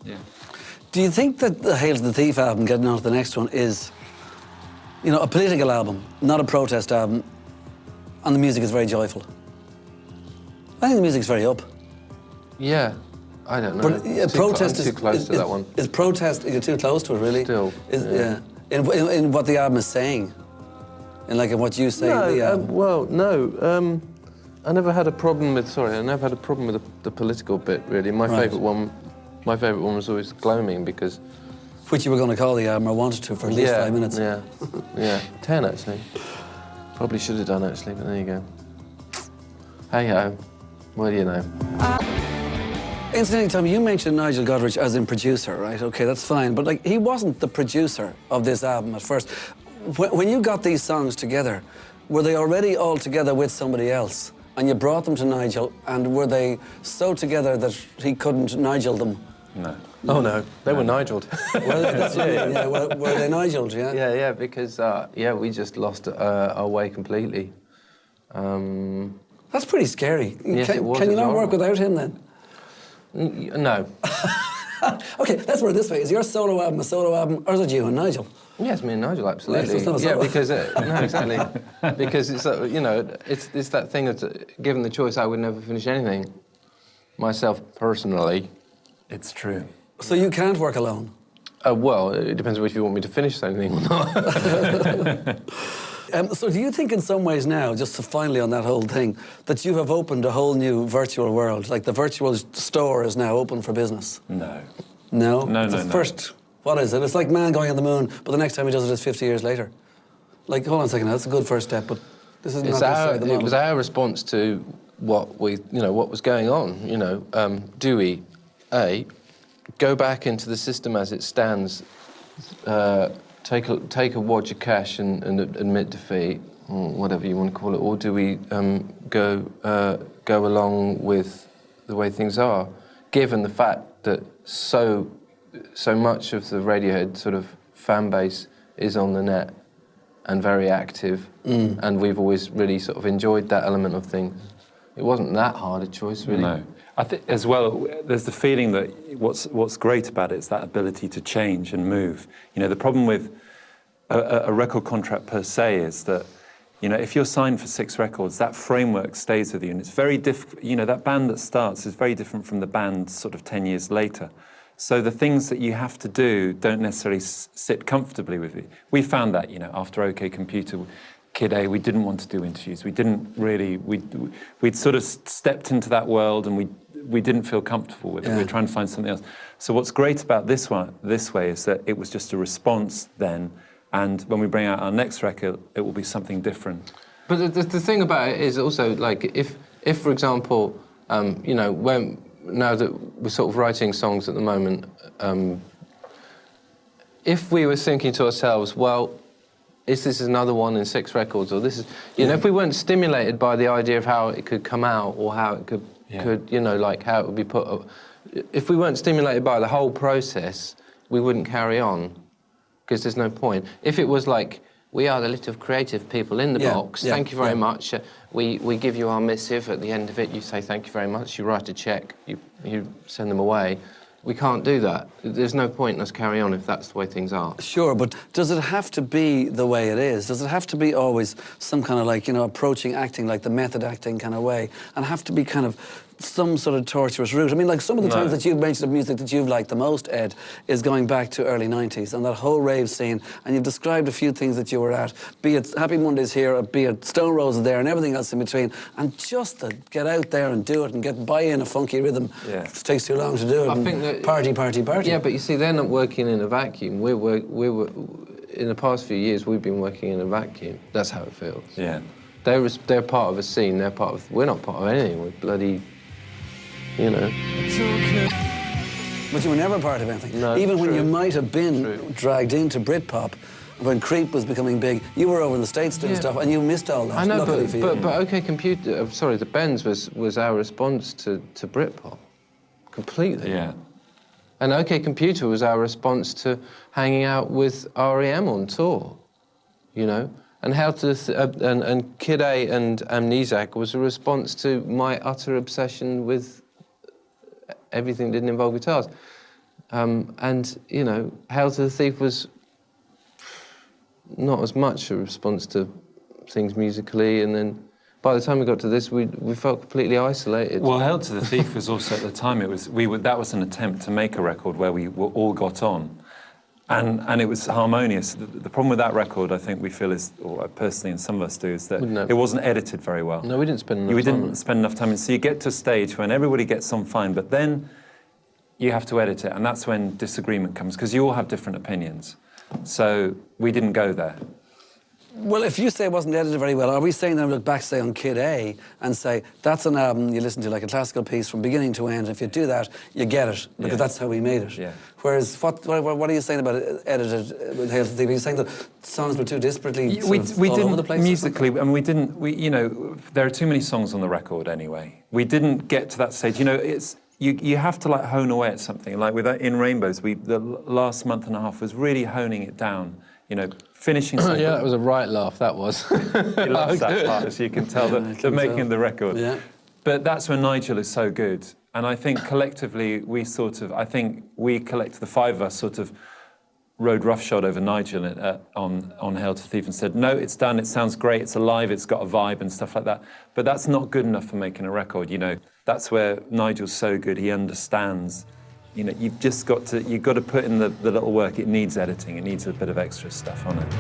Yeah. Do you think that the Hail to the Thief album, getting on to the next one, is, you know, a political album, not a protest album, and the music is very joyful? I think the music's very up. Yeah, I don't know. But protest I'm too close to that one. Is protest? You're too close to it, really. Still, yeah. In what the album is saying, in what you say. No, in the album. well, no. I never had a problem with. Sorry, I never had a problem with the political bit. Really, my favourite one was always Gloaming because. Which you were going to call the album, or wanted to, for at least 5 minutes. Yeah, yeah, 10 actually. Probably should have done actually, but there you go. Hey ho, what do you know? Incidentally, Tom, you mentioned Nigel Godrich as in producer, right? Okay, that's fine. But he wasn't the producer of this album at first. When you got these songs together, were they already all together with somebody else? And you brought them to Nigel, and were they so together that he couldn't Nigel them? No. Oh no, they were Nigeled. Were they Nigeled, yeah? Yeah, because we just lost our way completely. That's pretty scary. Yes, it was. Can you not work without him then? No. Okay, let's put it this way. Is your solo album a solo album, or is it you and Nigel? Yes, me and Nigel, absolutely. Right, so it's not a solo. Because no, exactly. Because it's it's that thing that given the choice, I would never finish anything. Myself personally, it's true. So you can't work alone? Well, it depends on if you want me to finish something or not. So do you think in some ways now, just finally on that whole thing, that you have opened a whole new virtual world? Like the virtual store is now open for business? No. No? No. First, what is it? It's like man going on the moon, but the next time he does it is 50 years later. Hold on a second, that's a good first step, but this is not necessarily the model. It was our response to what was going on. Do we, A, go back into the system as it stands, take a wad of cash and admit defeat, or whatever you want to call it, or do we go along with the way things are, given the fact that so much of the Radiohead sort of fan base is on the net and very active, and we've always really sort of enjoyed that element of things. It wasn't that hard a choice, really. No. I think, as well, there's the feeling that what's great about it is that ability to change and move. The problem with a record contract per se is that, if you're signed for 6 records, that framework stays with you, and it's very different. That band that starts is very different from the band sort of 10 years later. So the things that you have to do don't necessarily sit comfortably with you. We found that, after OK Computer, Kid A, we didn't want to do interviews. We didn't really. We'd sort of stepped into that world, and we didn't feel comfortable with it. We were trying to find something else. So what's great about this way is that it was just a response then, and when we bring out our next record, it will be something different. But the thing about it is also, if for example, now that we're sort of writing songs at the moment, if we were thinking to ourselves, well, is this another one in 6 records, or this is, if we weren't stimulated by the idea of how it could come out, or how it could how it would be put, if we weren't stimulated by the whole process, we wouldn't carry on, because there's no point. If it was like, we are the little creative people in the box, thank you very much, we give you our missive, at the end of it you say thank you very much, you write a cheque, you send them away. We can't do that. There's no point in us carry on if that's the way things are. Sure, but does it have to be the way it is? Does it have to be always some kind of approaching acting like the method acting kind of way, and have to be kind of some sort of torturous route? I mean, some of the times that you've mentioned of music that you've liked the most, Ed, is going back to early 90s and that whole rave scene, and you've described a few things that you were at, be it Happy Mondays here, be it Stone Roses there, and everything else in between, and just to get out there and do it and get by in a funky rhythm. It takes too long to do it. I think that party. Yeah, but you see, they're not working in a vacuum. We were in the past few years, we've been working in a vacuum. That's how it feels. Yeah. They're part of a scene. We're not part of anything. We're bloody, But you were never part of anything. No, even when you might have been dragged into Britpop, when Creep was becoming big, you were over in the States doing stuff, and you missed all that. I know, but OK Computer, the Bends was our response to Britpop, completely. Yeah. And OK Computer was our response to hanging out with REM on tour, And and Kid A and Amnesiac was a response to my utter obsession with everything that didn't involve guitars. And, you know, Hail to the Thief was not as much a response to things musically, and then by the time we got to this, we felt completely isolated. Well, Hail to the Thief was also, at the time, that was an attempt to make a record where we all got on. And it was harmonious. The problem with that record, I think we feel is, or personally and some of us do, is that it wasn't edited very well. No, we didn't spend enough time. We didn't spend enough time. And so you get to a stage when everybody gets on fine, but then you have to edit it, and that's when disagreement comes, because you all have different opinions. So we didn't go there. Well, if you say it wasn't edited very well, are we saying then look back, say, on Kid A and say, that's an album you listen to like a classical piece from beginning to end, and if you do that, you get it, because that's how we made it. Yeah. Whereas, what are you saying about edited with Hail to the Thief? Are you saying that songs were too disparately we all didn't over the place? musically, and you know, there are too many songs on the record anyway. We didn't get to that stage. You know, it's you have to like hone away at something. Like with In Rainbows, the last month and a half was really honing it down. You know, finishing something. Yeah, that was a right laugh, that was. He loves that part, as you can tell, the making of the record. Yeah. But that's when Nigel is so good. And I think collectively, we collected, the five of us sort of rode roughshod over Nigel on Hail to the Thief and said, no, it's done, it sounds great, it's alive, it's got a vibe and stuff like that. But that's not good enough for making a record, you know. That's where Nigel's so good, he understands. You know, you've got to put in the little work. It needs editing. It needs a bit of extra stuff on it.